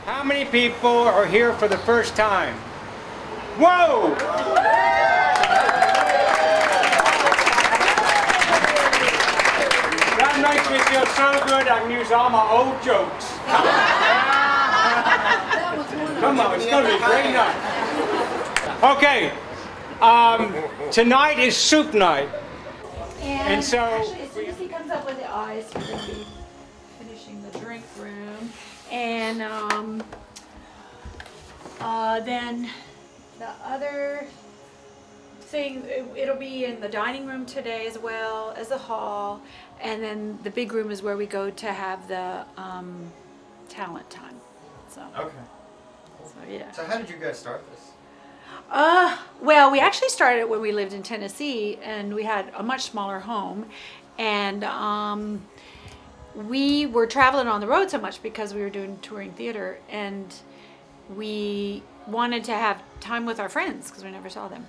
How many people are here for the first time? Whoa! That makes me feel so good I can use all my old jokes. Come on, it's going to be a great night. Okay, tonight is soup night. And so... Actually, as soon as he comes up with the ice, we're going to be finishing the drink room. And then the other thing, it'll be in the dining room today as well as the hall. And then the big room is where we go to have the talent time. So. Okay. So yeah. So how did you guys start this? Well, we actually started it when we lived in Tennessee, and we had a much smaller home, and we were traveling on the road so much because we were doing touring theater, and we wanted to have time with our friends because we never saw them.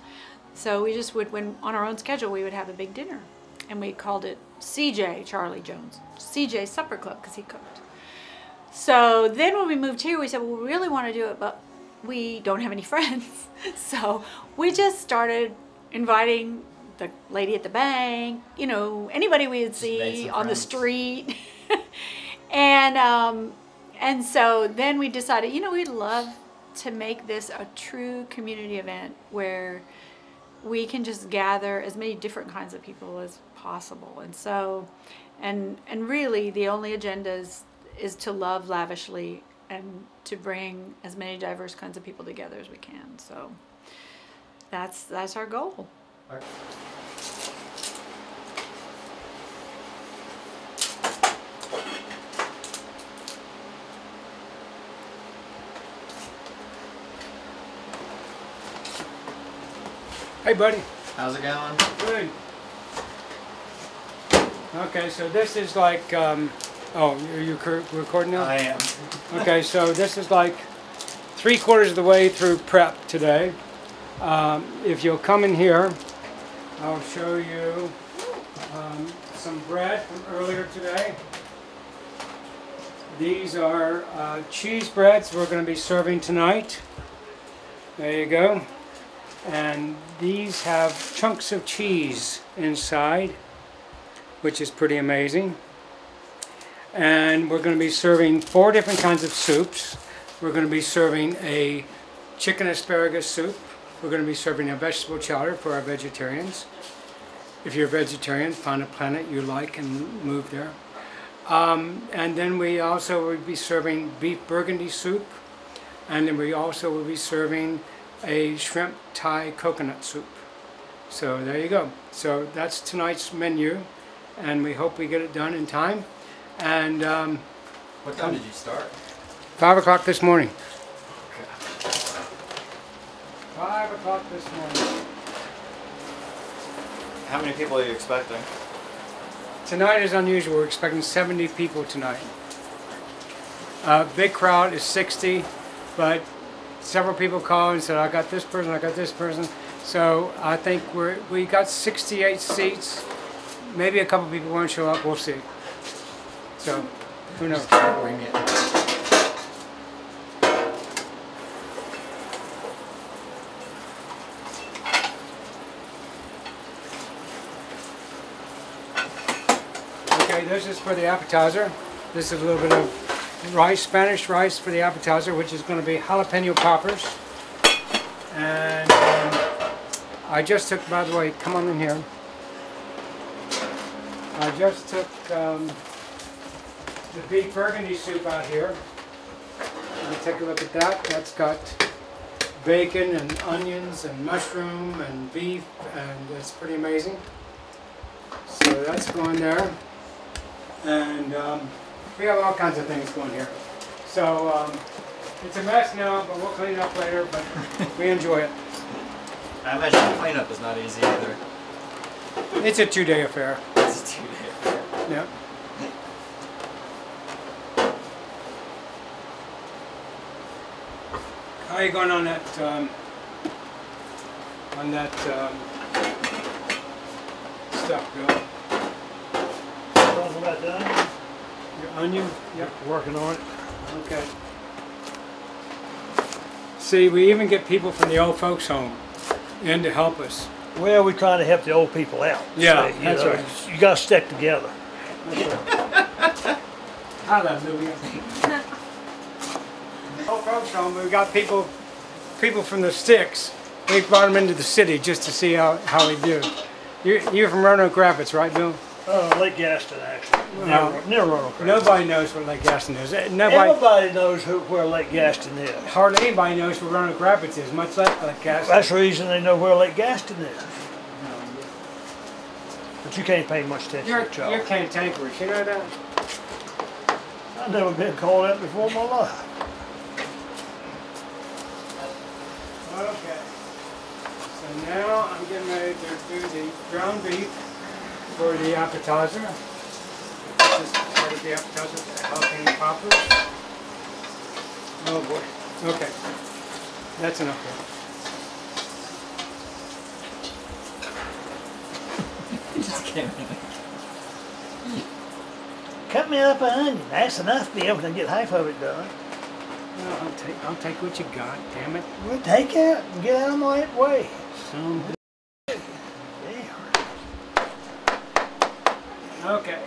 So we just would, when on our own schedule, we would have a big dinner, and we called it CJ, Charlie Jones, CJ Supper Club, because he cooked. So then when we moved here, we said, well, we really want to do it, but we don't have any friends. So we just started inviting the lady at the bank, you know, anybody we would see on the street. And so then we decided, you know, we'd love to make this a true community event where we can just gather as many different kinds of people as possible. And so, and really the only agenda is to love lavishly and to bring as many diverse kinds of people together as we can. So that's our goal. Okay. Hey, buddy. How's it going? Good. Okay, so this is like, oh, are you recording now? I am. Okay, so this is like 3/4 of the way through prep today. If you'll come in here, I'll show you some bread from earlier today. These are cheese breads we're going to be serving tonight. There you go. And these have chunks of cheese inside, which is pretty amazing. And we're going to be serving 4 different kinds of soups. We're going to be serving a chicken asparagus soup. We're going to be serving a vegetable chowder for our vegetarians. If you're a vegetarian, find a planet you like and move there. And then we also will be serving beef burgundy soup. And then we also will be serving a shrimp Thai coconut soup. So there you go. So that's tonight's menu, and we hope we get it done in time. And what time did you start? 5 o'clock this morning. Okay. 5 o'clock this morning. How many people are you expecting? Tonight is unusual. We're expecting 70 people tonight. Big crowd is 60, but several people called and said, I got this person, I got this person. So I think we got 68 seats. Maybe a couple people won't show up, we'll see. So, who knows? Wing it. Okay, this is for the appetizer. This is a little bit of rice, Spanish rice for the appetizer, which is going to be jalapeno poppers. And I just took, by the way, come on in here. I just took the beef burgundy soup out here. Let me take a look at that. That's got bacon and onions and mushroom and beef, and it's pretty amazing. So that's going there. And we have all kinds of things going here. So it's a mess now, but we'll clean it up later, but we enjoy it. I imagine the cleanup is not easy either. It's a 2-day affair. It's a 2-day affair. Yeah. How are you going on that stuff, Bill? Talking about the onion? Your onion? Yep. Working on it. Okay. See, we even get people from the old folks home in to help us. Well, we try to help the old people out. Yeah, So, that's right. You got to stick together. Hallelujah. Old folks home, we've got people from the sticks. We brought them into the city just to see how we do. You're from Roanoke Rapids, right, Bill? Lake Gaston, actually. Well, Near Roanoke Rapids. Nobody knows what Lake Gaston is. Everybody knows where Lake Gaston is. Hardly anybody knows where Roanoke Rapids is, much less Lake Gaston. That's the reason they know where Lake Gaston is. But you can't pay much attention You're to Charles. you're cantankerous, you know that? I've never been called that before in my life. Okay. So now I'm getting ready to do the ground beef for the appetizer. This is part of the appetizer, the jalapeno poppers. Oh boy. Okay. That's enough You just can't. Cut me up an onion. That's enough to be able to get half of it done. Well, I'll take what you got, damn it. Well, take it and get out of my way. Some Yeah. Okay.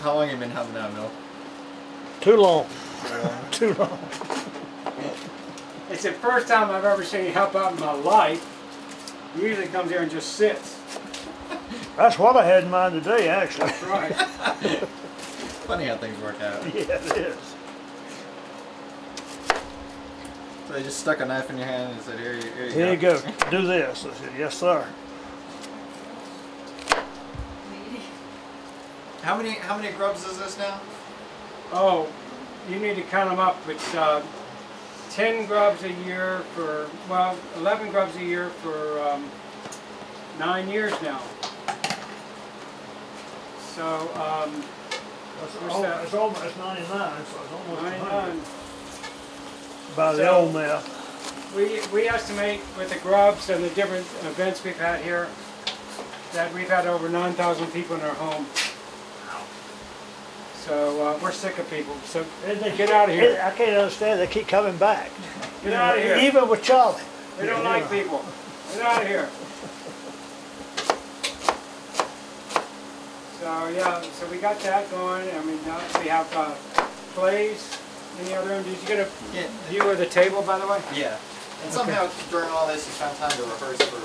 How long have you been having that milk? Too long. Too long. It's the first time I've ever seen you help out in my life. He usually comes here and just sits. That's what I had in mind today, actually. That's right. Funny how things work out. Yeah, it is. So they just stuck a knife in your hand and said, here you Here you go. Do this. I said, yes, sir. How many grubs is this now? Oh, you need to count them up. It's 10 grubs a year for, well, 11 grubs a year for 9 years now. So, It's almost 99, so it's almost 99. By the So- old math. We estimate with the grubs and the different events we've had here that we've had over 9,000 people in our home. So we're sick of people. So get out of here. I can't understand. They keep coming back. Get out of here. Even with Charlie. We don't like people. Get out of here. So yeah, so we got that going. I mean, now we have plays in the other room. Did you get a view of the table, by the way? Yeah. And somehow during all this you found time to rehearse for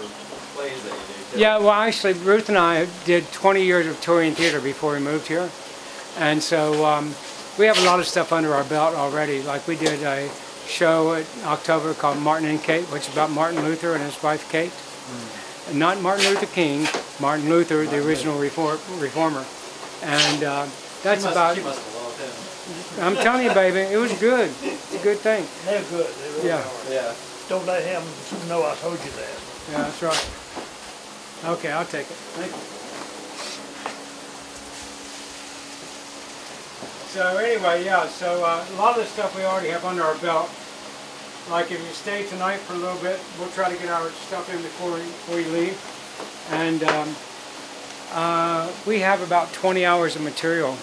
plays that you do too. Yeah, well actually Ruth and I did 20 years of touring theater before we moved here. And so we have a lot of stuff under our belt already. Like we did a show in October called Martin and Kate, which is about Martin Luther and his wife Kate. And not Martin Luther King, Martin Luther, the original reformer. And that's about... You must have loved him. I'm telling you, baby, it was good. It's a good thing. They're good. They really Yeah. are. Yeah. Don't let him know I told you that. Yeah, that's right. Okay, I'll take it. Thank you. So anyway, yeah, so a lot of the stuff we already have under our belt. Like if you stay tonight for a little bit, we'll try to get our stuff in before you leave. And we have about 20 hours of material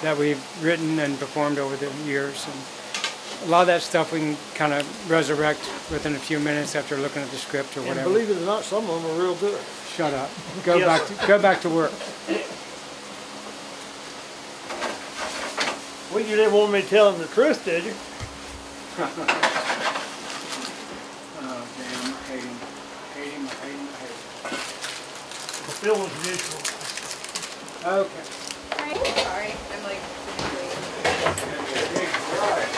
that we've written and performed over the years. And a lot of that stuff we can kind of resurrect within a few minutes after looking at the script or And whatever. believe it or not, some of them are real good. Shut up. Go Yes, go back to work. Well, you didn't want me to tell him the truth, did you? Oh damn, I hate him. I hate him, I hate him, I hate The feeling's mutual. him. Okay. Sorry, I'm like Big bride.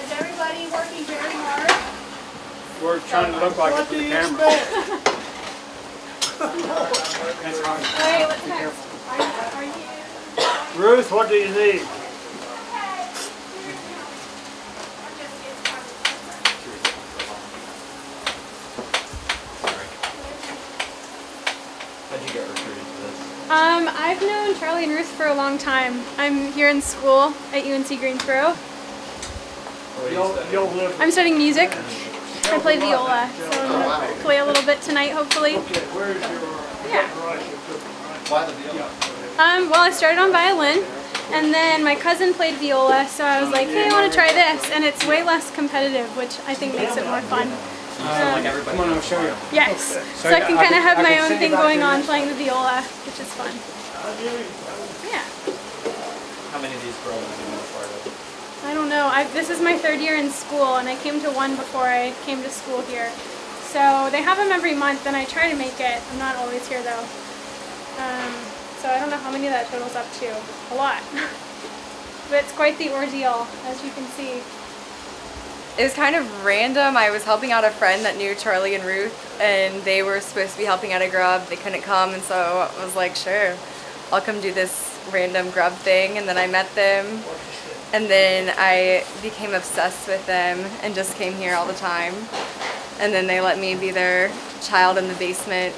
Is everybody working very hard? We're trying to look like it What for do the you camera. expect? That's hard. Hey, what's Be next? careful. Ruth, what do you need? How'd you get recruited to this? I've known Charlie and Ruth for a long time. I'm here in school at UNC Greensboro. What do you study? I'm studying music. I play viola, so I'm wow. gonna play a little bit tonight, hopefully. Yeah. Why the viola? Well, I started on violin, and then my cousin played viola, so I was like, hey, I want to try this, and it's way less competitive, which I think makes it more fun. Like everybody. Come on, I'll show you. Yes, so I can kind of have my own thing going on this. playing the viola, which is fun. Yeah. How many of these programs have you been a part of? I don't know. This is my 3rd year in school, and I came to one before I came to school here. So they have them every month, and I try to make it. I'm not always here though. So I don't know how many that totals up to. A lot. But it's quite the ordeal, as you can see. It was kind of random. I was helping out a friend that knew Charlie and Ruth, and they were supposed to be helping out a grub. They couldn't come, and so I was like, sure, I'll come do this random grub thing. And then I met them, and then I became obsessed with them and just came here all the time. And then they let me be their child in the basement.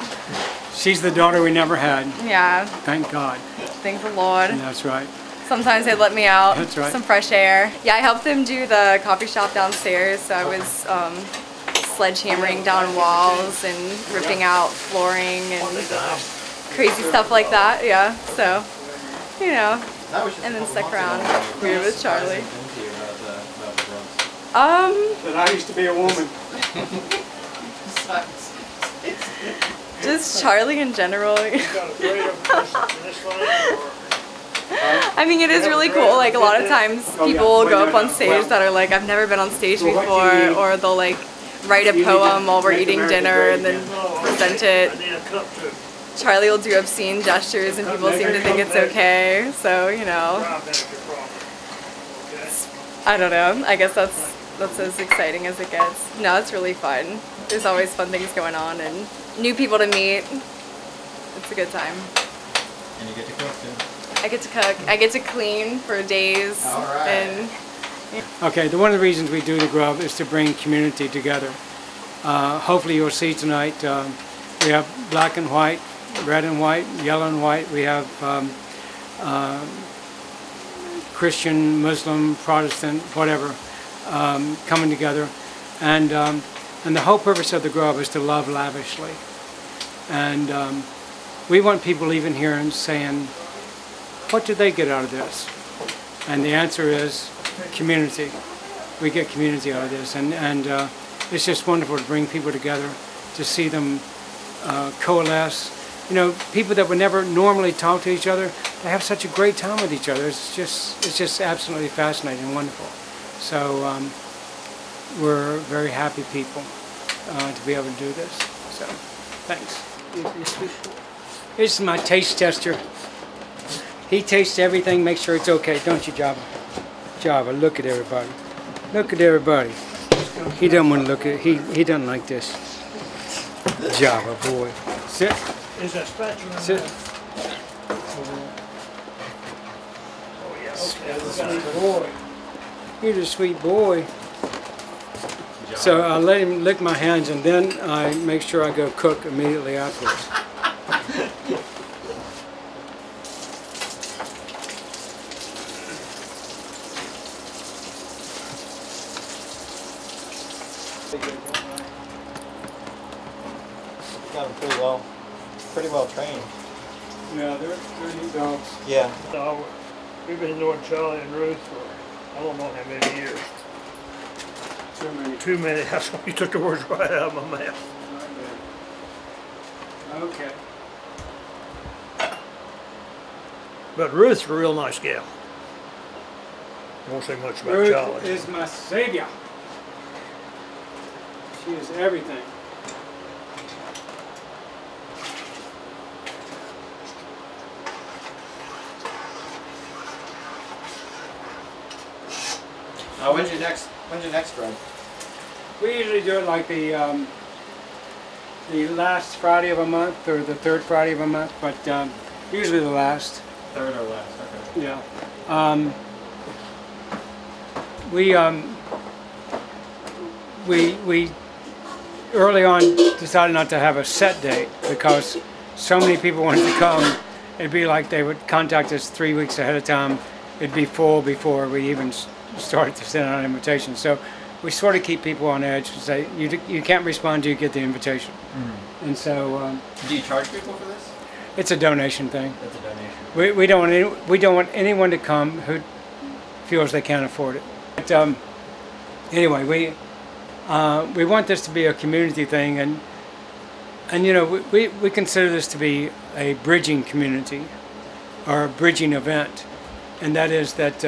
She's the daughter we never had. Yeah, Thank God. thank the Lord. That's right. Sometimes they'd let me out, That's right. some fresh air. Yeah, I helped them do the coffee shop downstairs, so I was sledgehammering down walls and ripping out flooring and crazy stuff like that, yeah, so, you know, That was just and a then couple stuck months around ago. here with Charlie. Into you about the grubs. That I used to be a woman. Just Charlie in general. I mean, it is really cool. Like, a lot of times people will go up on stage that are like, I've never been on stage before, or they'll like write a poem while we're eating dinner and then present it. Charlie will do obscene gestures and people seem to think it's okay. So, you know, I don't know. I guess that's as exciting as it gets. No, it's really fun. There's always fun things going on and new people to meet. It's a good time. And you get to cook too. I get to cook. I get to clean for days. All right. And Okay, one of the reasons we do the grub is to bring community together. Hopefully you'll see tonight we have black and white, red and white, yellow and white. We have Christian, Muslim, Protestant, whatever, coming together. And the whole purpose of the grub is to love lavishly. And we want people leaving here and saying, what do they get out of this? And the answer is community. We get community out of this, and it's just wonderful to bring people together, to see them coalesce. You know, people that would never normally talk to each other, they have such a great time with each other. It's just absolutely fascinating and wonderful. So we're very happy people to be able to do this. So thanks. This is my taste tester. He tastes everything, makes sure it's okay, don't you, Java? Java, look at everybody. Look at everybody. He doesn't want to look at he doesn't like this. Java boy. Sit. Is that spatula? Sit. Oh, yeah, Sweet boy. You're the sweet boy. So I let him lick my hands and then I make sure I go cook immediately afterwards. Got them pretty well trained. Yeah, they're neat dogs. Yeah. No, we've been knowing Charlie and Ruth for, I don't know how many years. Too many. Too many. That's why you took the words right out of my mouth. Okay. But Ruth's a real nice gal. I won't say much about Ruth Charlie. is my savior. She is everything. When's your next run? We usually do it like the last Friday of a month or the third Friday of a month, but Usually the last. Third or last, okay. Yeah. We early on decided not to have a set date because so many people wanted to come. It'd be like they would contact us 3 weeks ahead of time. It'd be full before we even started to send out invitations. So we sort of keep people on edge and say, you can't respond till you get the invitation. Mm-hmm. And so... do you charge people for this? It's a donation thing. It's a donation. We don't want anyone to come who feels they can't afford it. But anyway, we want this to be a community thing, and you know, we consider this to be a bridging community or a bridging event, and that is that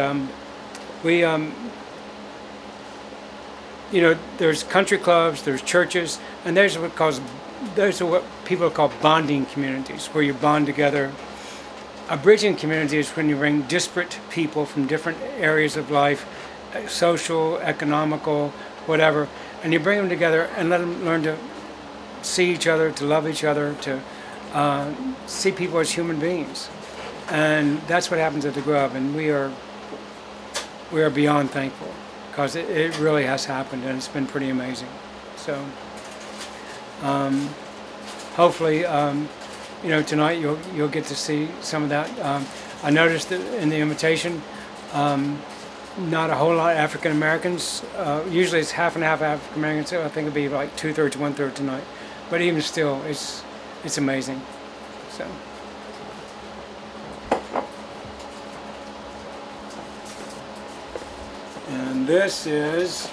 you know, there's country clubs, there's churches, and those are what people call bonding communities, where you bond together. A bridging community is when you bring disparate people from different areas of life, social, economical, whatever, and you bring them together and let them learn to see each other, to love each other, to see people as human beings. And that's what happens at the Grub, and we are beyond thankful, because it really has happened, and it's been pretty amazing. So hopefully, you know, tonight you'll get to see some of that. I noticed that in the invitation, not a whole lot of African Americans. Usually it's half and half African Americans. So I think it'll be like 2/3, 1/3 tonight. But even still, it's amazing. So. And this is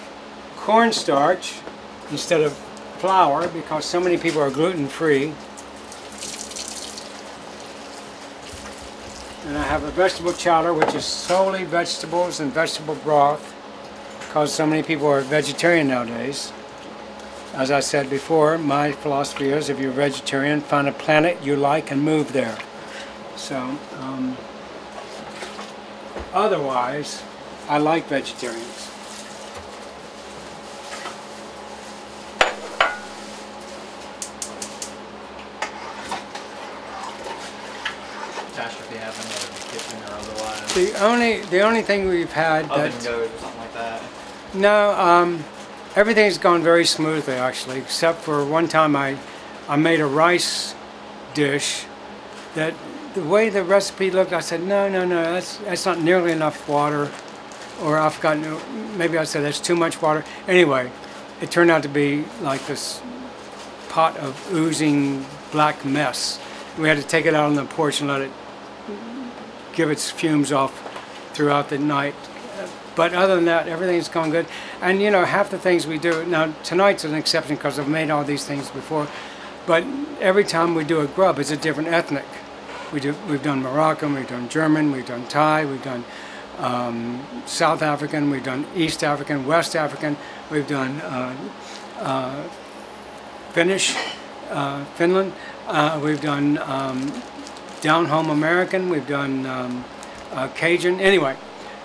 cornstarch instead of flour, because so many people are gluten-free. And I have a vegetable chowder, which is solely vegetables and vegetable broth, because so many people are vegetarian nowadays. As I said before, my philosophy is, if you're a vegetarian, find a planet you like and move there. So, otherwise, I like vegetarians. Catastrophe happened in the kitchen or otherwise? The only thing we've had Oven that... goes or something like that? No, everything's gone very smoothly actually, except for one time I made a rice dish that the way the recipe looked, I said, no, that's not nearly enough water. Or I've forgotten, maybe I said that's too much water. Anyway, it turned out to be like this pot of oozing black mess. We had to take it out on the porch and let it give its fumes off throughout the night. But other than that, everything's gone good. And you know, half the things we do, now tonight's an exception because I've made all these things before, but every time we do a grub, it's a different ethnic. We've done Moroccan, we've done German, we've done Thai, we've done South African, we've done East African, West African, we've done Finnish, Finland, we've done down home American, we've done Cajun. Anyway,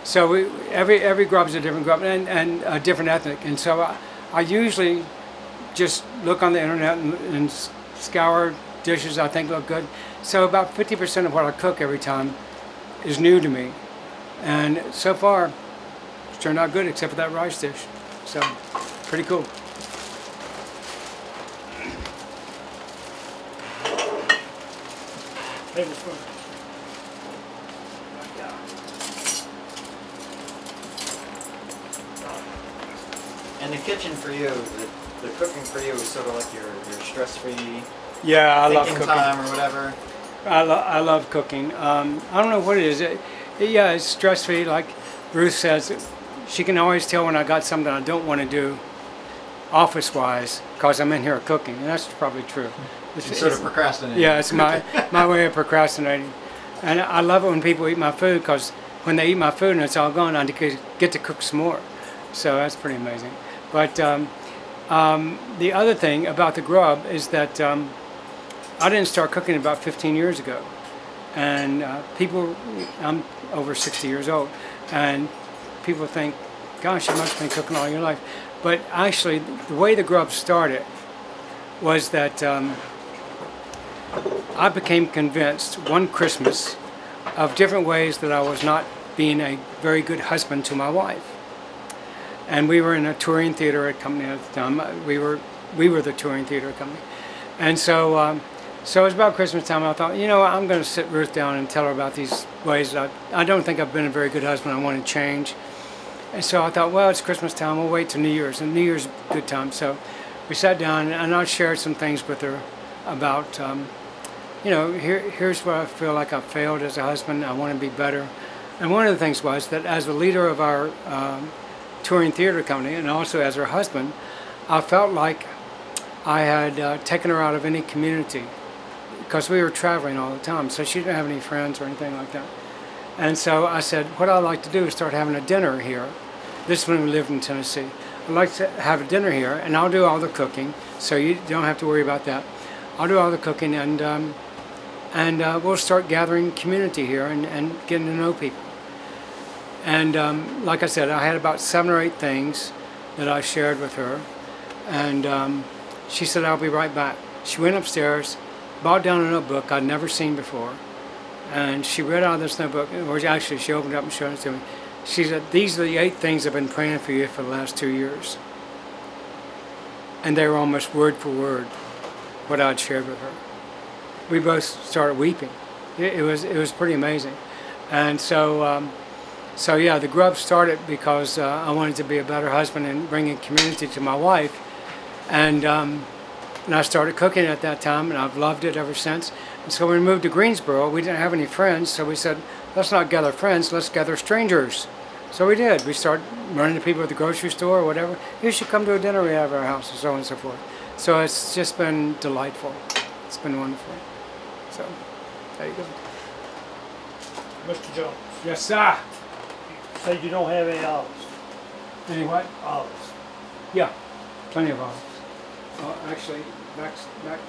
so every grub is a different grub and a different ethnic, and so I usually just look on the internet and scour dishes I think look good. So about 50% of what I cook every time is new to me. And so far, it's turned out good, except for that rice dish. So, pretty cool. Tablespoon. And the kitchen for you, the cooking for you is sort of like your stress-free Yeah, I love thinking cooking. time or whatever. I love cooking. I don't know what it is. Yeah, it's stress-free. Like Ruth says, she can always tell when I got something I don't want to do, office-wise, because I'm in here cooking, and that's probably true. It's sort of procrastinating. Yeah, it's my way of procrastinating. And I love it when people eat my food, because when they eat my food and it's all gone, I get to cook some more. So that's pretty amazing. But the other thing about the grub is that I didn't start cooking about 15 years ago. And people, I'm over 60 years old, and people think, gosh, you must have been cooking all your life. But actually, the way the grub started was that I became convinced one Christmas of different ways that I was not being a very good husband to my wife. And we were in a touring theater company at the time. We were the touring theater company. And so so it was about Christmas time. I thought, you know, I'm going to sit Ruth down and tell her about these ways that I don't think I've been a very good husband. I want to change. And so I thought, well, it's Christmas time. We'll wait till New Year's. And New Year's is a good time. So we sat down and I shared some things with her about, you know, here's where I feel like I've failed as a husband. I want to be better. And one of the things was that as a leader of our touring theater company and also as her husband, I felt like I had taken her out of any community because we were traveling all the time. So she didn't have any friends or anything like that. And so I said, what I'd like to do is start having a dinner here. This is when we lived in Tennessee. I'd like to have a dinner here, and I'll do all the cooking, so you don't have to worry about that. I'll do all the cooking, and we'll start gathering community here and getting to know people. And like I said, I had about 7 or 8 things that I shared with her, and she said, I'll be right back. She went upstairs, brought down a notebook I'd never seen before, and she read out of this notebook, or actually she opened it up and showed it to me. She said, these are the 8 things I've been praying for you for the last 2 years. And they were almost word for word what I'd shared with her. We both started weeping. It was pretty amazing. And so, so yeah, the Grub started because I wanted to be a better husband and bringing community to my wife. And I started cooking at that time, and I've loved it ever since. And so when we moved to Greensboro, we didn't have any friends, so we said, let's not gather friends, let's gather strangers. So we did. We started running to people at the grocery store or whatever. You should come to a dinner we have at our house, and so on and so forth. So it's just been delightful. It's been wonderful. So, there you go. Mr. Jones, Yes, sir. you say you don't have any olives. Any what? Olives. Yeah, plenty of olives. Actually, back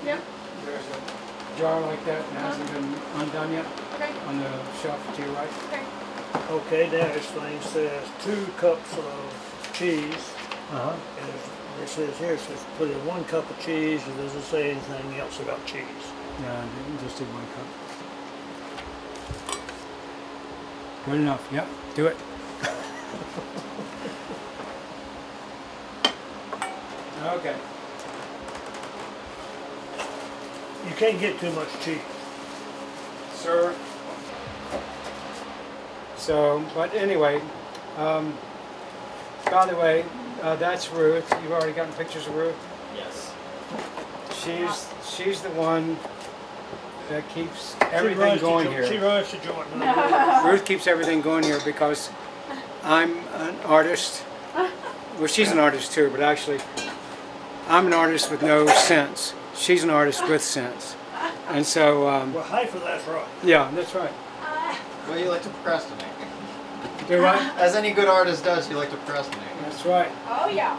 Yep. there's a jar like that and hasn't been undone yet Okay. on the shelf to your right. Okay. Okay, now this thing says 2 cups of cheese. Uh-huh. And it says here, it says put in 1 cup of cheese. It doesn't say anything else about cheese. Yeah, I didn't just do 1 cup. Good enough. Yep, do it. Okay. You can't get too much cheese. Sir. So, but anyway, by the way, that's Ruth. You've already gotten pictures of Ruth? Yes. She's the one that keeps everything going here. She runs the joint. Ruth keeps everything going here because I'm an artist. Well, she's an artist too, but actually, I'm an artist with no sense. She's an artist with sense. And so, Well, half of that's right. yeah, that's right. Well, you like to procrastinate. Do I? As any good artist does, you like to procrastinate. That's right. Oh, yeah.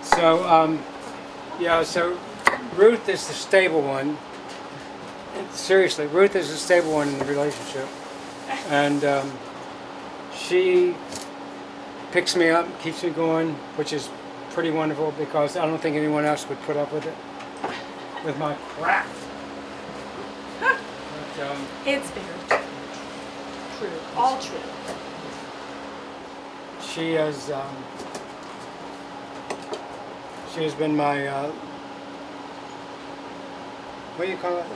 So, yeah, so Ruth is the stable one. Seriously, Ruth is the stable one in the relationship. And she picks me up, keeps me going, which is pretty wonderful because I don't think anyone else would put up with it, with my crap. But, It's very true. All true. she has been my what do you call it?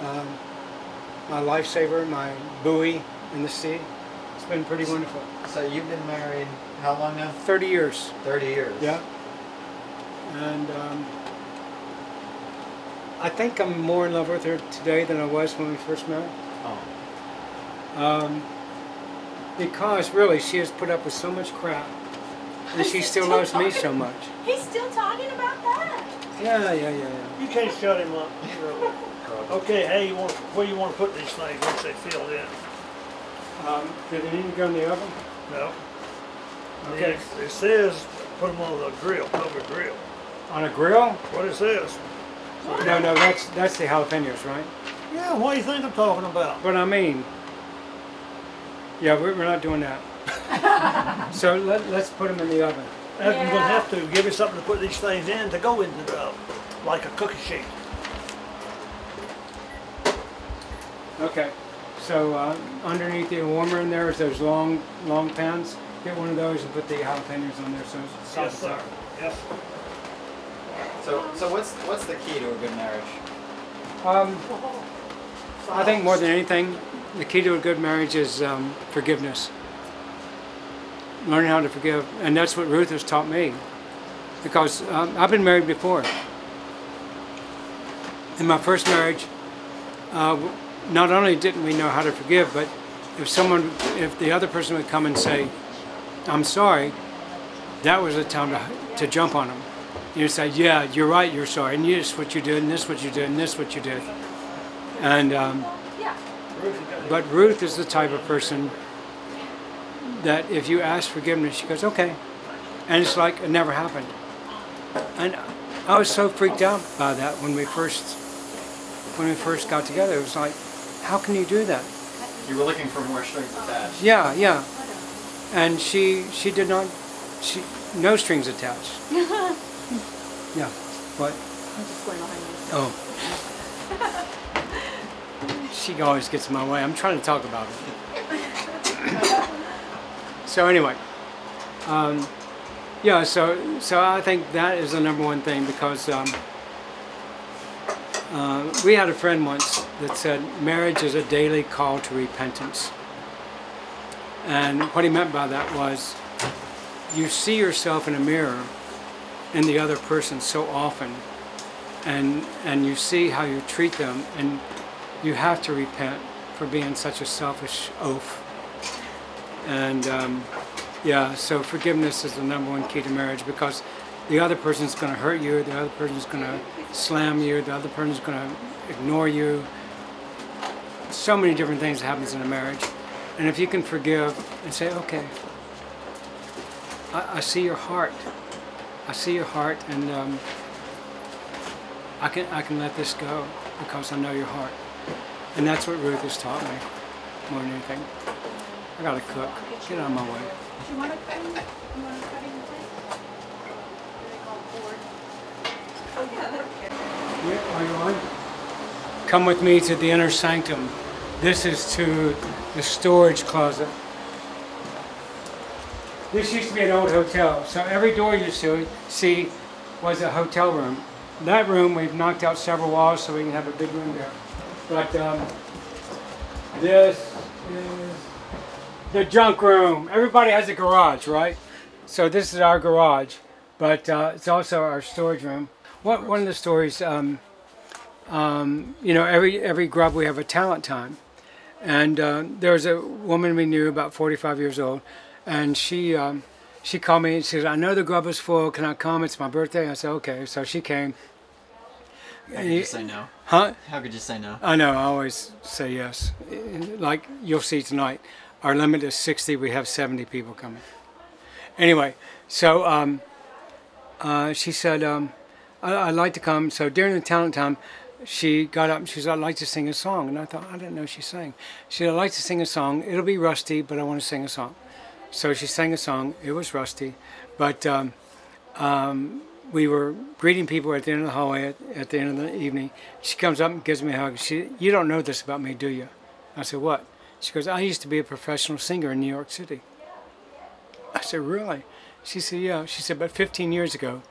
My lifesaver, my buoy in the sea. It's been pretty wonderful. So you've been married how long now? 30 years. 30 years. Yeah. And I think I'm more in love with her today than I was when we first met. Oh. Because really, she has put up with so much crap, and she still loves me so much. He's still talking about that. Yeah. You can't shut him up. Okay, hey, where you want to put these things once they filled in? Do they need to go in the oven? No. Okay. It says put them on the grill, public grill. On a grill? What it says? No, that's the jalapenos, right? Yeah, what do you think I'm talking about? But I mean, yeah, we're not doing that. So let's put them in the oven. And we're going to have to give you something to put these things in to go into the oven, like a cookie sheet. Okay. So underneath the warmer in there is those long pans. Get one of those and put the jalapenos on there so it's Yes, sir. Yes. So what's the key to a good marriage? I think more than anything, the key to a good marriage is forgiveness. Learning how to forgive, and that's what Ruth has taught me. Because I've been married before. In my first marriage, not only didn't we know how to forgive, but if the other person would come and say, "I'm sorry," that was the time to jump on them. You say, "Yeah, you're right, you're sorry, and this is what you did, and this is what you did, and this is what you did." And but Ruth is the type of person that if you ask forgiveness, she goes, "Okay," and it's like it never happened. And I was so freaked out by that when we first got together. It was like, how can you do that? You were looking for more strings attached. Yeah, yeah. And she did not, no strings attached. Yeah, what? I'm just going behind you. Oh. She always gets in my way. I'm trying to talk about it. So anyway, yeah, so I think that is the number one thing because we had a friend once that said marriage is a daily call to repentance. And what he meant by that was you see yourself in a mirror in the other person so often and you see how you treat them and you have to repent for being such a selfish oaf. And yeah, so forgiveness is the number one key to marriage because the other person's going to hurt you, the other person's going to slam you, the other person's going to ignore you. So many different things happens in a marriage. And if you can forgive and say, okay, I see your heart. I see your heart and I can let this go because I know your heart. And that's what Ruth has taught me more than anything. I gotta cook. Get out of my way. Do you want to cut in? You want to cut in the Yeah, are you on? Come with me to the inner sanctum. This is to the storage closet. This used to be an old hotel, so every door you see was a hotel room. That room, we've knocked out several walls so we can have a big room there. But this is the junk room. Everybody has a garage, right? So this is our garage, but it's also our storage room. One of the stories, you know, every grub we have a talent time. And there was a woman we knew, about 45 years old, and she called me and she said, I know the grub is full, can I come? It's my birthday. I said, okay. So she came. How could you say no? Huh? How could you say no? I know, I always say yes. Like you'll see tonight, our limit is 60, we have 70 people coming. Anyway, so she said, I'd like to come. So during the talent time, she got up and she said, I'd like to sing a song. And I thought, I didn't know she sang. She said, I'd like to sing a song. It'll be rusty, but I want to sing a song. So she sang a song. It was rusty. But we were greeting people at the end of the hallway at the end of the evening. She comes up and gives me a hug. You don't know this about me, do you? I said, what? She goes, I used to be a professional singer in New York City. I said, really? She said, yeah. She said, but 15 years ago,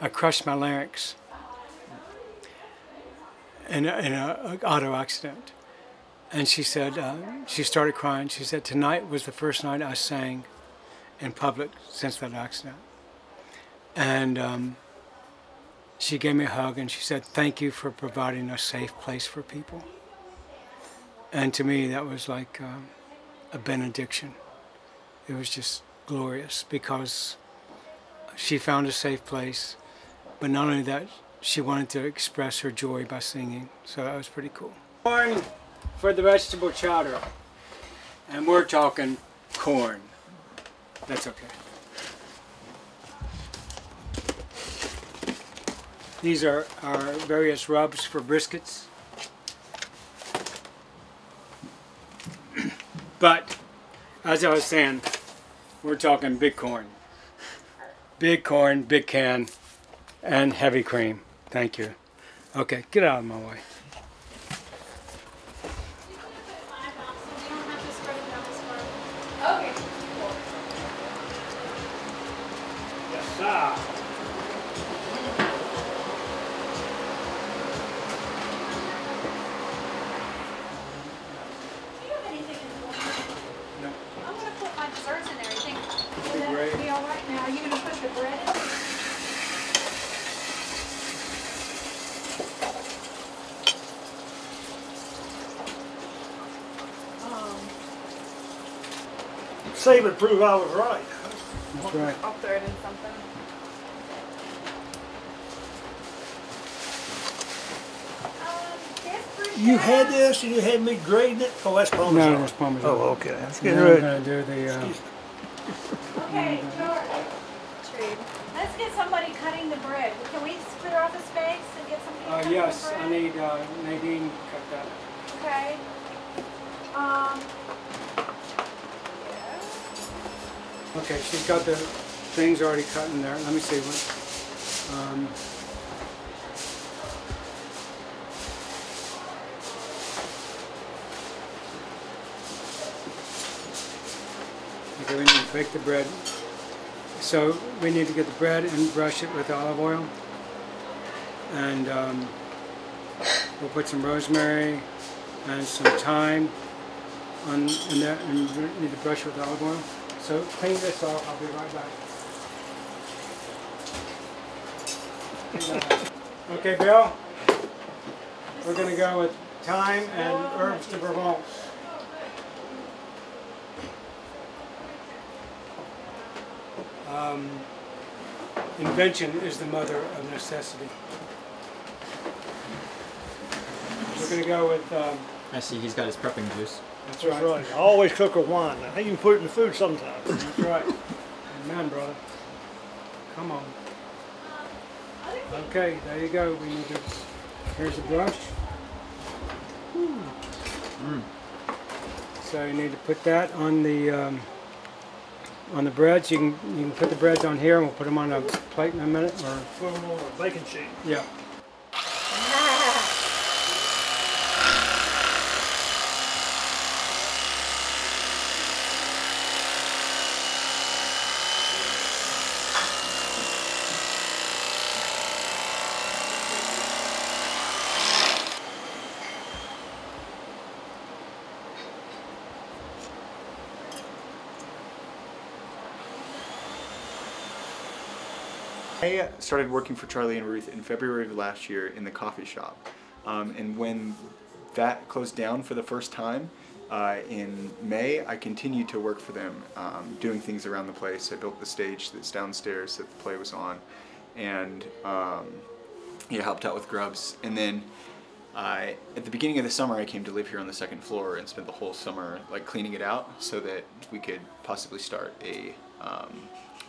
I crushed my larynx in an auto accident. And she said, she started crying. She said, tonight was the first night I sang in public since that accident. And she gave me a hug and she said, thank you for providing a safe place for people. And to me, that was like a benediction. It was just glorious because she found a safe place. But not only that, she wanted to express her joy by singing. So that was pretty cool. Corn for the vegetable chowder. And we're talking corn. That's okay. These are our various rubs for briskets. But, as I was saying, We're talking big corn. Big corn, big can, and heavy cream. Thank you. Okay, get out of my way. Okay. Yes, sir. Do you have anything in the morning? No. I'm gonna put my desserts in there. You think Be will great. that be all right? Now, are you gonna put the bread in? Save it, prove I was right. That's right. I'll throw it in something. You had this and you had me grading it? Oh, that's Parmesan. No, that's Parmesan. Oh, okay. That's Now getting I'm ready. going to do the... Okay, George. Trade. Let's get somebody cutting the bread. Can we clear off the space and get somebody cutting yes, the bread? I need Nadine to cut that. Okay. Okay, she's got the things already cut in there. Let me see what. Okay, we need to bake the bread. So we need to get the bread and brush it with olive oil. And we'll put some rosemary and some thyme on in there, and we need to brush it with olive oil. So clean this off, I'll be right back. Okay, Bill, we're going to go with thyme and herbs de Provence. Invention is the mother of necessity. We're going to go with... I see he's got his prepping juice. that's That's right. right. I always cook with wine. I think you can put it in the food sometimes. That's right. Amen, brother. Come on. Okay, there you go. We need to. Here's the brush. So you need to put that on the breads. You can put the breads on here, and we'll put them on a plate in a minute. Or Put them on a baking sheet. yeah. I started working for Charlie and Ruth in February of last year in the coffee shop. And when that closed down for the first time in May, I continued to work for them, doing things around the place. I built the stage that's downstairs that the play was on, and helped out with grubs. And then at the beginning of the summer, I came to live here on the second floor and spent the whole summer like cleaning it out so that we could possibly start a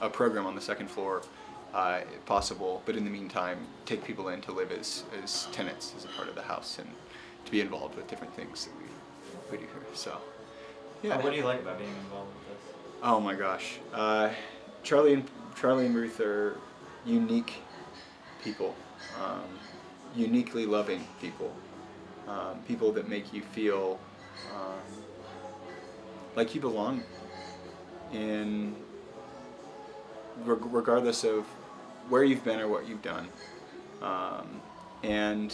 program on the second floor. If possible, but in the meantime, take people in to live as tenants, as a part of the house, and to be involved with different things that we do here. So, yeah. What do you like about being involved with this? Oh my gosh, Charlie and Ruth are unique people, uniquely loving people, people that make you feel like you belong in. Regardless of where you've been or what you've done, and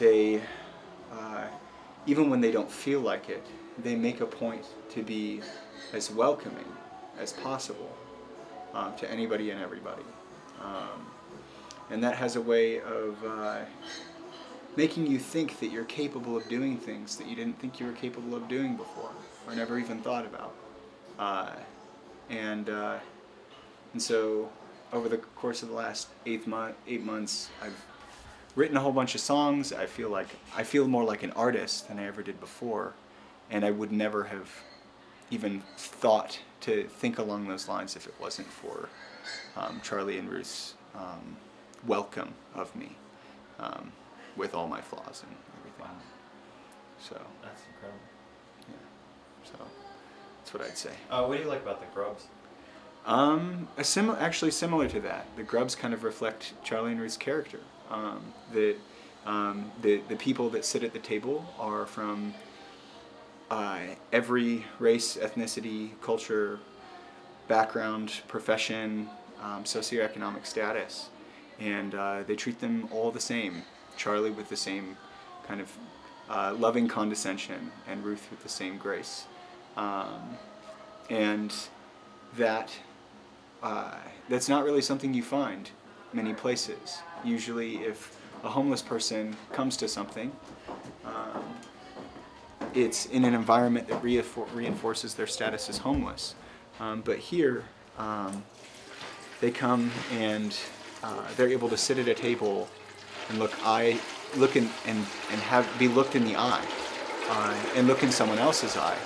they, even when they don't feel like it, they make a point to be as welcoming as possible to anybody and everybody, and that has a way of making you think that you're capable of doing things that you didn't think you were capable of doing before or never even thought about. And so, over the course of the last 8 months, I've written a whole bunch of songs. I feel more like an artist than I ever did before, and I would never have even thought to think along those lines if it wasn't for Charlie and Ruth's welcome of me, with all my flaws and everything. So That's incredible. yeah, so That's what I'd say. What do you like about the Grubs? Actually similar to that. The Grubs kind of reflect Charlie and Ruth's character. The people that sit at the table are from every race, ethnicity, culture, background, profession, socioeconomic status, and they treat them all the same. Charlie with the same kind of loving condescension, and Ruth with the same grace. And that's not really something you find many places. Usually if a homeless person comes to something, it's in an environment that reinforces their status as homeless. But here, they come and they're able to sit at a table and be looked in the eye, and look in someone else's eye,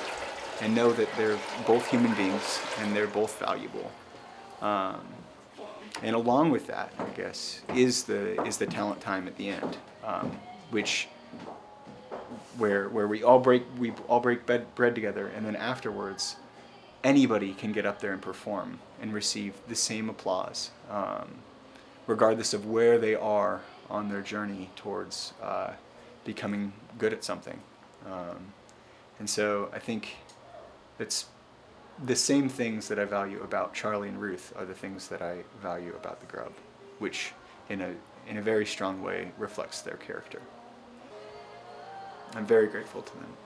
and know that they're both human beings and they're both valuable. And along with that, I guess, is the talent time at the end, where we all break bread together, and then afterwards, anybody can get up there and perform and receive the same applause, regardless of where they are on their journey towards becoming good at something. And so I think it's the same things that I value about Charlie and Ruth are the things that I value about the Grub, which in a very strong way reflects their character. I'm very grateful to them.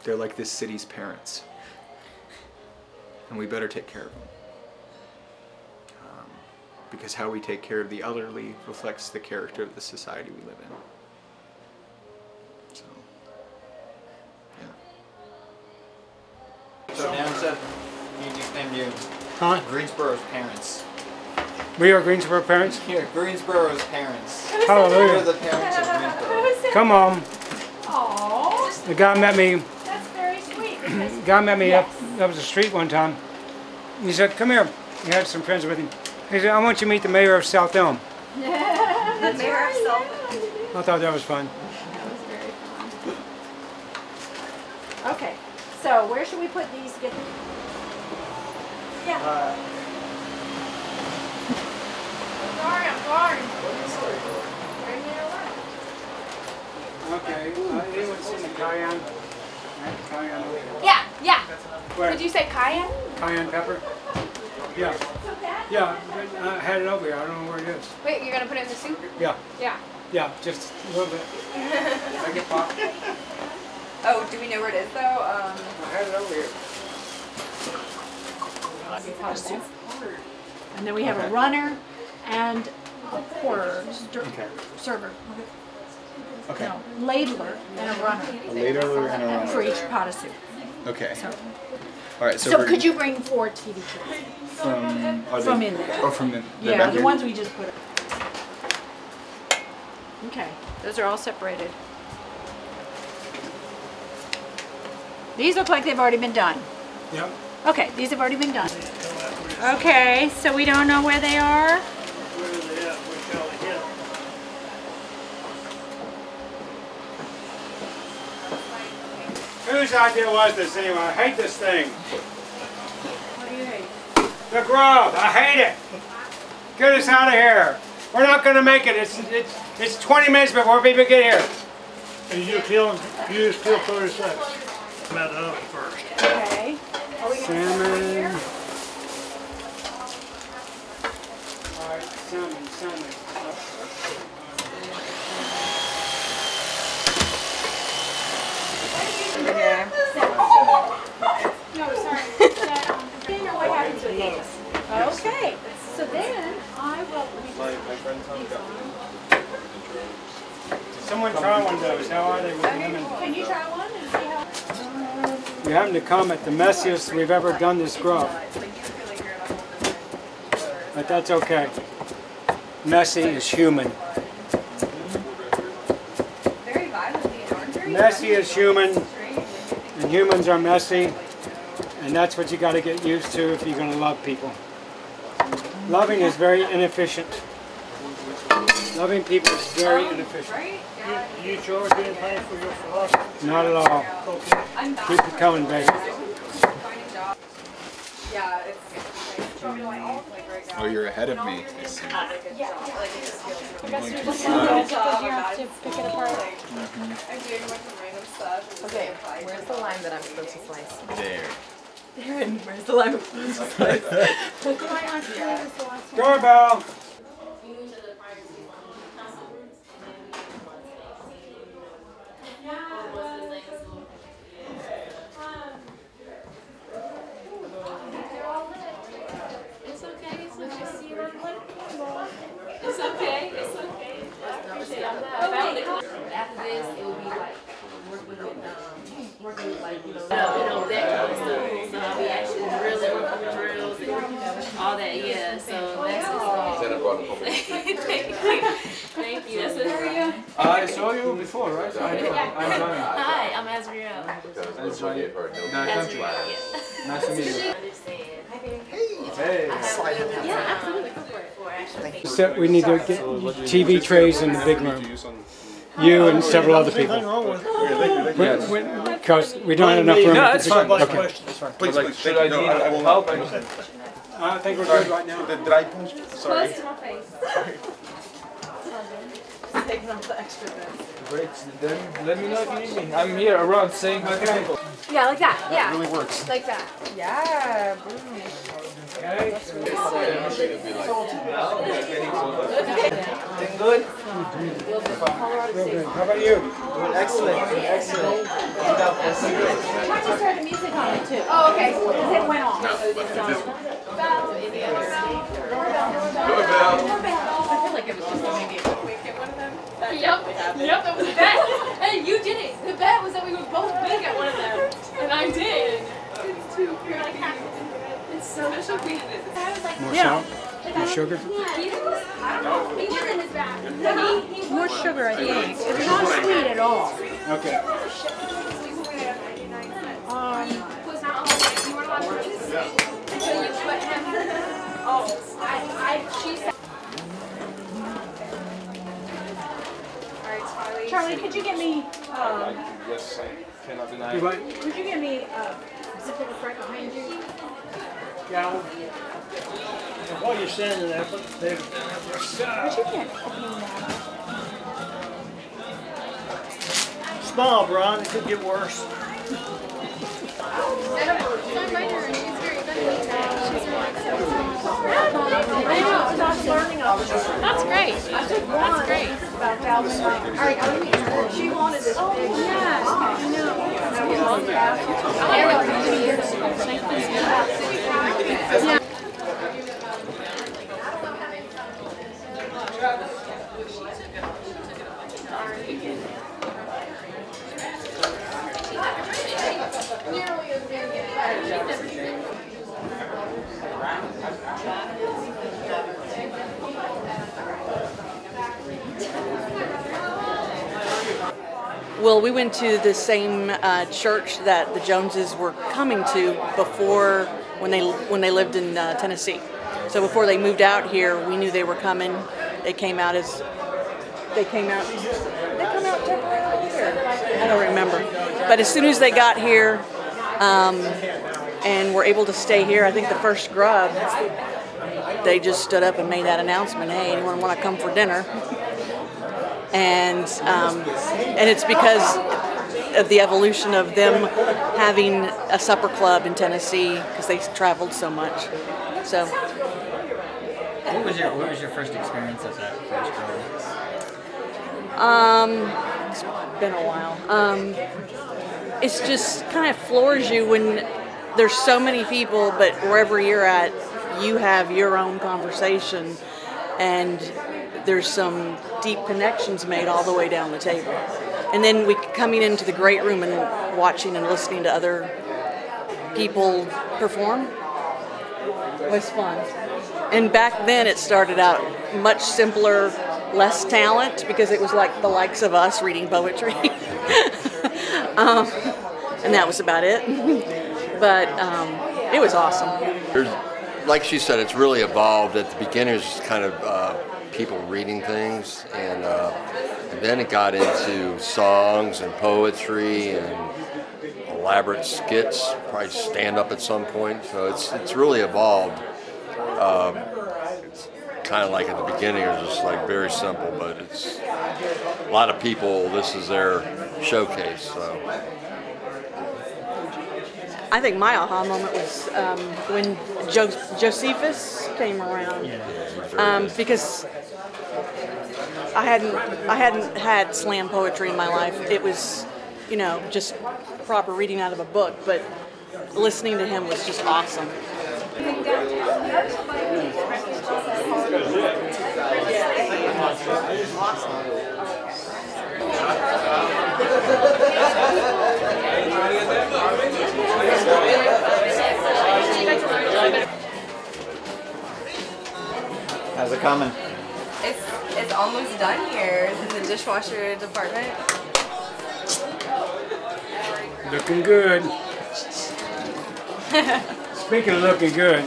They're like this city's parents, and we better take care of them. Because how we take care of the elderly reflects the character of the society we live in. So, yeah. So Dan said he nicknamed you Huh? Greensboro's parents. We are Greensboro parents? Here, Greensboro's parents. You're Hallelujah. the parents of Greensboro. Come on. Oh, The guy met me, that's very sweet. up the street one time. He said, come here. He had some friends with him. He said, I want you to meet the mayor of South Elm. The mayor of Selma. I thought that was fun. That was very fun. Okay, so where should we put these to get them? Yeah. I'm sorry. Okay, anyone seen the cayenne? Cayenne over here. Yeah. Where? Did you say cayenne? Cayenne pepper? Yeah. Yeah, but I had it over here. I don't know where it is. Wait, you're gonna put it in the soup? Yeah. Yeah. Yeah, just a little bit. I get pop. Oh, do we know where it is though? I had it over here. And then we have a runner and a pourer, server. Okay. No, ladler and a runner A ladler and a runner. for each pot of soup. Okay. So, All right. So, so we're could you bring 4 TV trays? from in there? Oh, from the Yeah, back the here? ones we just put. Okay, those are all separated. These look like they've already been done. Yep. Okay, these have already been done. Okay, so we don't know where they are. Where are they at? Where shall we get them? Whose idea was this anyway? I hate this thing. What do you hate? The Grub. I hate it. Get us out of here. We're not going to make it. It's 20 minutes before people get here. And you just kill 30 seconds. I'm at the oven first. Okay. Are we gonna Salmon. All right, salmon. No, sorry. what happens with these? Okay, so then I will. Did someone try one of those? How are they with lemon? Can you try one and see how? We happen to come at the messiest we've ever done this grub. But that's okay. Messy is human. Messy is human, and humans are messy, and that's what you got to get used to if you're going to love people. Loving is very inefficient. Loving people is very inefficient. You charge anything for your philosophy? Not at all. Okay. Keep it coming, baby. Yeah, it's Oh, you're ahead of me. You have to pick it apart. I'm doing a bunch of random stuff. Okay, where's the lime that I'm supposed to slice? There. Darren, where's the lime I'm supposed to slice? Doorbell! It's okay. It's okay. After this, it will be like working with like that kind of stuff. So I'll be actually really working with drills and all that. Yeah. So that's just Thank you. That's it. I saw you before, right? I know. I'm Johnny. Hi, I'm Azriel. That's Johnny. Nice to meet you. Hey. Yeah, absolutely. Go for it. Except we need to get TV trays in the big room. You and several other people. Anything wrong with it? Because we don't have enough room. No, it's fine. Okay. Please, Like, should I need help? I think we're good right now. Did I punch? Sorry. Close to my face. Taking off the extra bit. Great. Then let me know if you need me. I'm here around saying hi to people. Yeah, like that. Yeah. Really works. Like that. Yeah, boom. Okay. Good? Real good. How about you? Excellent. Excellent. I just heard the music on it too. Oh, okay. Because it went off. I feel like it was just maybe a quick hit one of them. Yep, that was the bet. Hey, you did it. The bet was that we would both big at one of them. And I did. It's too, you're like half. It's so much of me. More salt? More sugar? I don't know. He was in his bag. More sugar, I think. It's not sweet at all. Okay. Was not allowed to. You weren't allowed to purchase until you put him. Oh, she said. Charlie, could you get me, Yes, I cannot deny You it. what? could you get me something right behind you? Yeah. And while you're standing there, put the potatoes down there. But you can't open that up. Smile, Brian. It could get worse. That's great. That's great. She wanted this. Oh, yeah. I know. Well, we went to the same church that the Joneses were coming to before when they lived in Tennessee. So before they moved out here, we knew they were coming. They came out temporarily here. I don't remember. But as soon as they got here and were able to stay here, I think the first grub, they just stood up and made that announcement, hey, anyone want to come for dinner? And it's because of the evolution of them having a supper club in Tennessee because they traveled so much. So. What was your first experience at that first grove? It's been a while. It's just kind of floors you when there's so many people, but wherever you're at, you have your own conversation, and there's some deep connections made all the way down the table. And then we coming into the great room and watching and listening to other people perform was fun. And back then it started out much simpler, less talent, because it was like the likes of us reading poetry. And that was about it. But it was awesome. Like she said, it's really evolved. At the beginning, it was kind of people reading things, and then it got into songs and poetry and elaborate skits, probably stand up at some point. So it's really evolved. It's kind of like at the beginning, it was just like very simple, but it's a lot of people. This is their showcase. So I think my aha moment was when Josephus came around, because I hadn't had slam poetry in my life. It was, you know, just proper reading out of a book, but listening to him was just awesome. How's it coming? It's almost done here in the dishwasher department. Looking good. Speaking of looking good,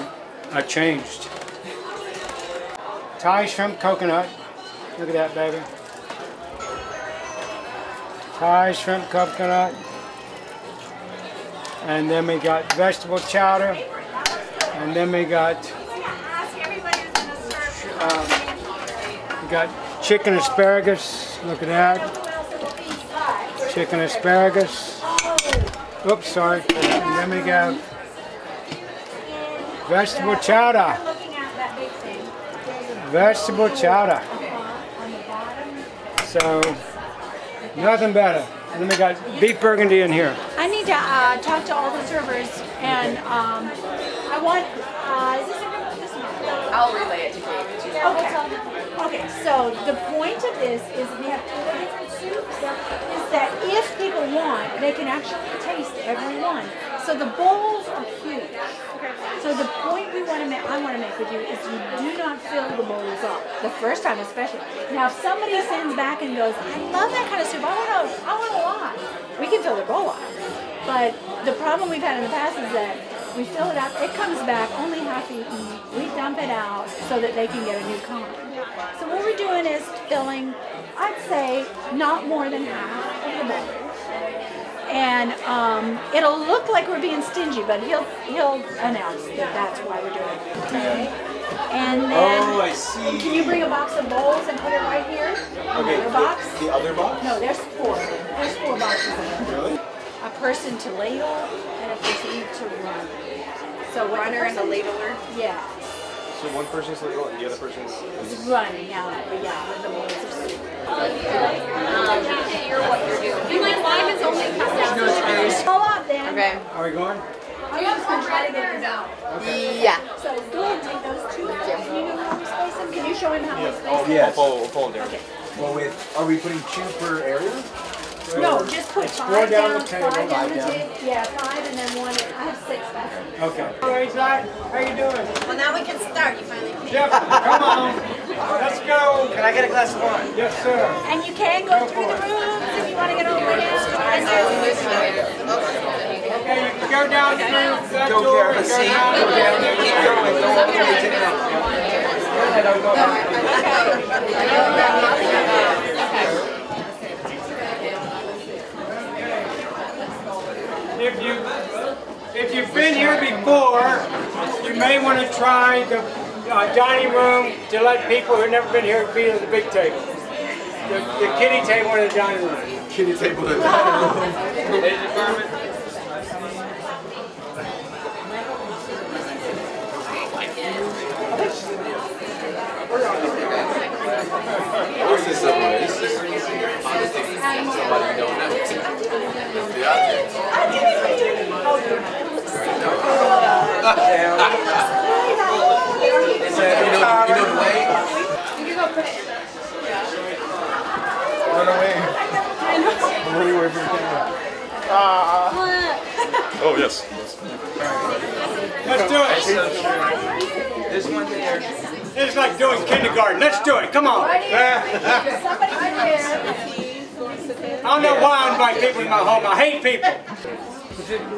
I changed. Thai shrimp coconut. Look at that, baby. Thai shrimp coconut. And then we got vegetable chowder. And then we got chicken asparagus. Look at that. Chicken asparagus. Oops, sorry. And then we got vegetable chowder. Vegetable chowder. So, nothing better. And then we got beef burgundy in here. I need to talk to all the servers, and I want, is this everyone? This one? I'll relay it to Kate. Okay, so the point of this is we have 4 different soups, is that if people want, they can actually taste every one. So the bowls are huge. So the point I want to make with you is you do not fill the bowls up, the first time especially. Now if somebody sends back and goes, I love that kind of soup, I want a lot, we can fill their bowl up. But the problem we've had in the past is that we fill it up, it comes back only half eaten, we dump it out so that they can get a new kind. So what we're doing is filling, I'd say, not more than half of the bowl. And it'll look like we're being stingy, but he'll announce that that's why we're doing it. Okay. And then, I see. Can you bring a box of bowls and put it right here? Okay. Your box? The other box? No, there's 4. There's 4 boxes in there. Really? A person to ladle and a person to run. So Runner and a ladler? Yeah. So one person's little and the other person's running out, but yeah, with the bowls of soup. Hold on then. Okay. Are we going? I'm just going to try to get this out. Yeah. So go ahead and take those 2. Do you know how we space them? Can you show him how we space them? yes. We'll fold there. Okay. Well, are we putting 2 per area? No, just put It's 5 down down, the table. 5 down the 5 down. table. Yeah, 5 and then 1. I have 6 back. Okay. All right, Zach, how you doing? Well, now we can start. You finally came. Jeff, come on. Let's go. Can I get a glass of wine? Yes, sir. And you can go through the rooms if you want to get all the way down. Okay, you can go down through that Go, door. Karen. Go See? down. Keep going. Don't worry. Take it out. Go ahead. I'll go ahead. If you've been here before, you may want to try the dining room to let people who've never been here be at the big table. The kiddie table in the dining room. Kiddie table in the dining room. Ladies and gentlemen. Where's this somebody? This is somebody you don't know. The object. You know the way? Run away. I'm running away from the camera. Oh, yes. Let's do it. There's one there. It's like doing kindergarten. Let's do it. Come on. I don't know why I invite people in my home. I hate people.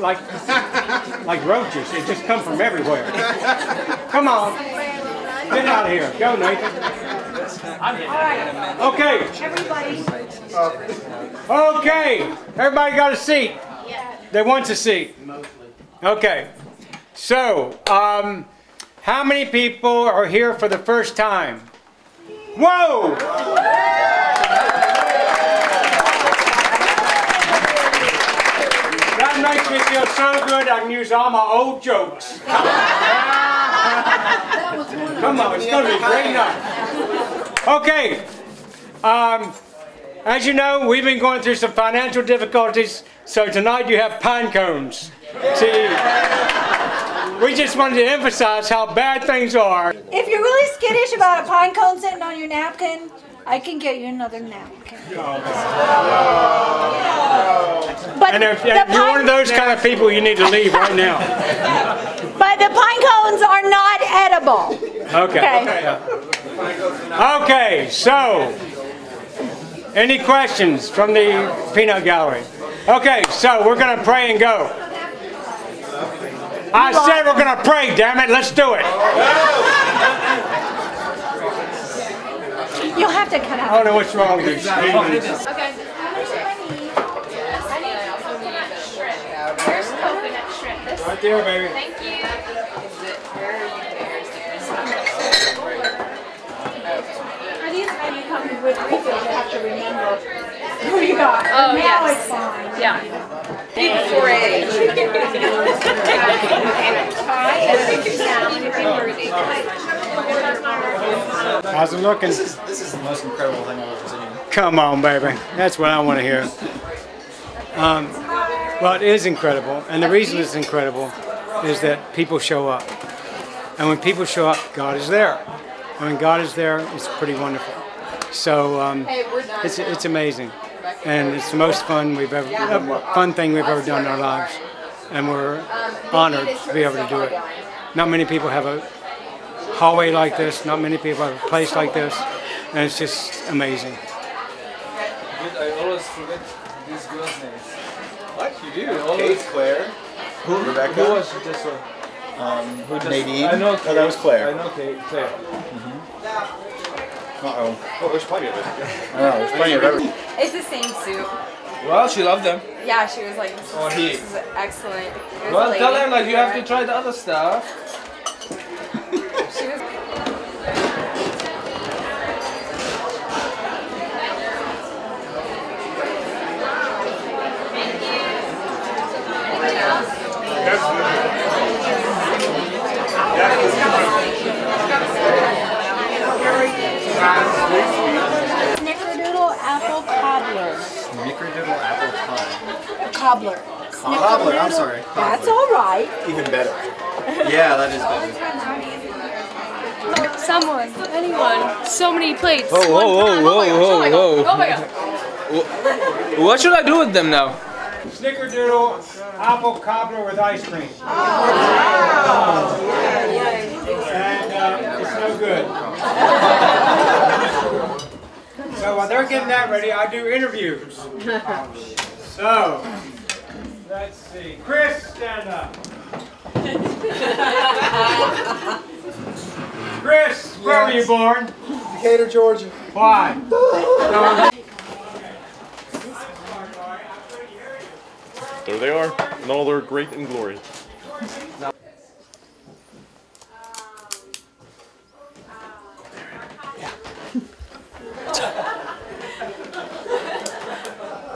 Like roaches. They just come from everywhere. Come on. Get out of here. Go, Nathan. Okay. Okay. Everybody got a seat? They want a seat. Okay. So, how many people are here for the first time? Whoa! That makes me feel so good I can use all my old jokes. Come on, it's going to be a great night. Okay. As you know, we've been going through some financial difficulties, so tonight you have pine cones to eat. We just wanted to emphasize how bad things are. If you're really skittish about a pine cone sitting on your napkin, I can get you another napkin. But And if you're one of those kind of people, you need to leave right now. But the pine cones are not edible. Okay. Okay, so, any questions from the peanut gallery? Okay, so we're going to pray and go. I said we're going to pray, damn it, let's do it. You'll have to cut out. I don't know what's wrong with these. Okay. There's coconut shrimp. Right there, baby. Thank you. For these when you come with refills, you have to remember who you got. Oh, now yes. it's fine. Yeah. Before age. How's it looking? This is the most incredible thing I've ever seen. Come on, baby. That's what I want to hear. Well, it is incredible, and the reason it's incredible is that people show up. And when people show up, God is there. And when God is there, it's pretty wonderful. So it's amazing, and it's the most fun thing we've ever done in our lives, and we're honored to be able to do it. Not many people have a hallway like this. Not many people have a place like this, and it's just amazing. I always forget these girls' names. What? You do? Kate, Claire, Rebecca. Who was this one? Nadine. I know Kate. Oh, that was Claire. I know Kate. Claire. Uh-oh. Oh, there's plenty of it. I know, there's plenty of everything. It's the same soup. Well, she loved them. Yeah, she was like, this, Oh, he. this is excellent. It was Well, a tell lady. her like you have to try the other stuff. She was. Snickerdoodle apple cobbler. Snickerdoodle apple pie. Cobbler. Cobbler, I'm sorry. That's all right. Even better. Yeah, that is better. Someone, anyone, so many plates. Whoa, whoa, whoa, whoa, whoa, whoa. Oh my god. What should I do with them now? Snickerdoodle apple cobbler with ice cream. And it's no good. So while they're getting that ready, I do interviews. So, let's see. Chris, stand up. Chris, where were you born? Decatur, Georgia. Why? There they are, in all their great and glory.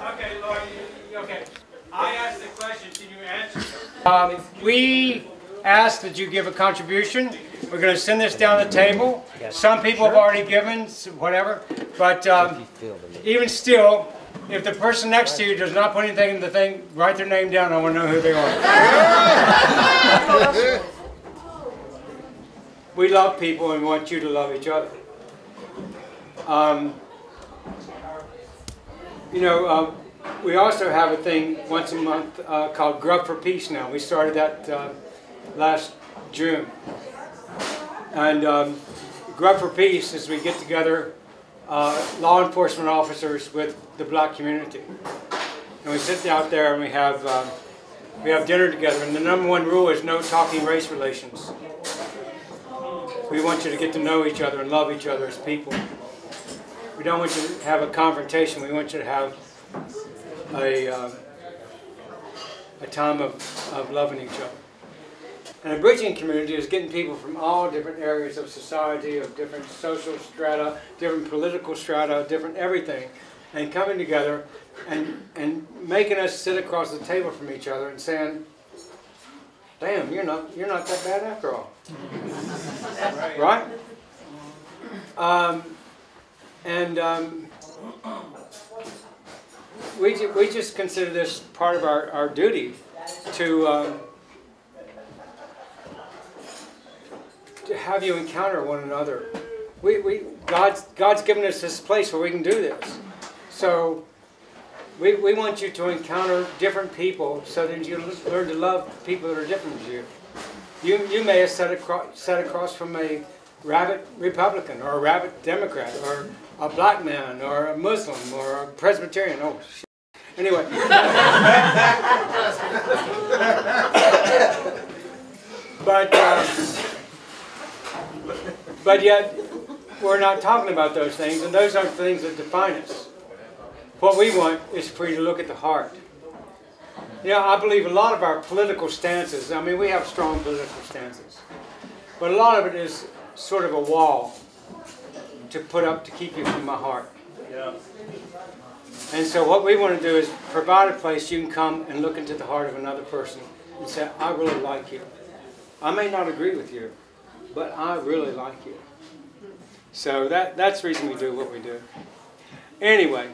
Okay, Lord, okay. I asked the question, can you answer? We ask that you give a contribution. We're going to send this down the table. Some people have already given, whatever, but even still, if the person next to you does not put anything in the thing, write their name down. I want to know who they are. We love people and want you to love each other. We also have a thing once a month called Grub for Peace now. We started that last June. And Grub for Peace is we get together law enforcement officers with the black community. And we sit out there and we have dinner together. And the #1 rule is no talking race relations. We want you to get to know each other and love each other as people. We don't want you to have a confrontation. We want you to have a time of loving each other. And a bridging community is getting people from all different areas of society, of different social strata, different political strata, different everything, and coming together and making us sit across the table from each other and saying, "Damn, you're not that bad after all." Right? We just consider this part of our duty to have you encounter one another. God's given us this place where we can do this. So we want you to encounter different people so that you learn to love people that are different from you. You may have sat across from a rabid Republican or a rabid Democrat or a black man or a Muslim or a Presbyterian. Oh, shit. Anyway. But yet, we're not talking about those things, and those aren't things that define us. What we want is for you to look at the heart. You know, I believe a lot of our political stances, I mean, we have strong political stances, but a lot of it is sort of a wall to put up to keep you from my heart. Yeah. And so what we want to do is provide a place you can come and look into the heart of another person and say, "I really like you. I may not agree with you, but I really like you." So that's the reason we do what we do. Anyway,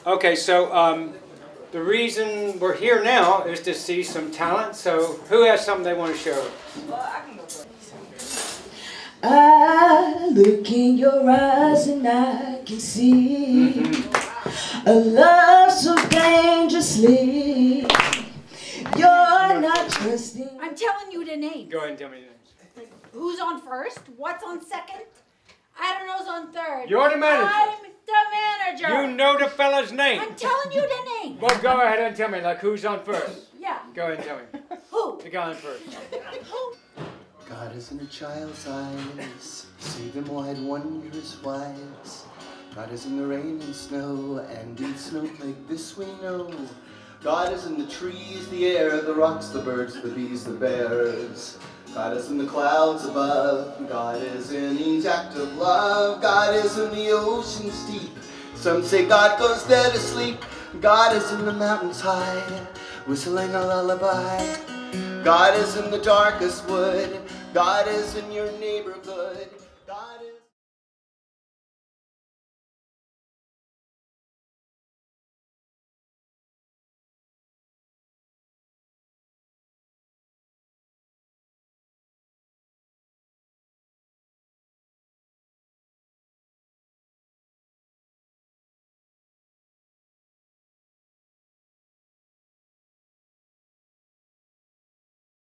okay, so the reason we're here now is to see some talent. So who has something they want to share with us? I look in your eyes and I can see a love so dangerously. You're not trusting. I'm telling you the names. Go ahead and tell me the names. Who's on first? What's on second? I don't know who's on third. You're the manager. I'm the manager. You know the fella's name. I'm telling you the name. Well, go ahead and tell me, like, who's on first? Yeah. Go ahead and tell me. Who? The guy on first. Who? God is in a child's eyes, see them wide wondrous wise. God is in the rain and snow, and in snowflake this we know. God is in the trees, the air, the rocks, the birds, the bees, the bears. God is in the clouds above, God is in each act of love. God is in the oceans deep, some say God goes there to sleep. God is in the mountains high, whistling a lullaby. God is in the darkest wood, God is in your neighborhood. God is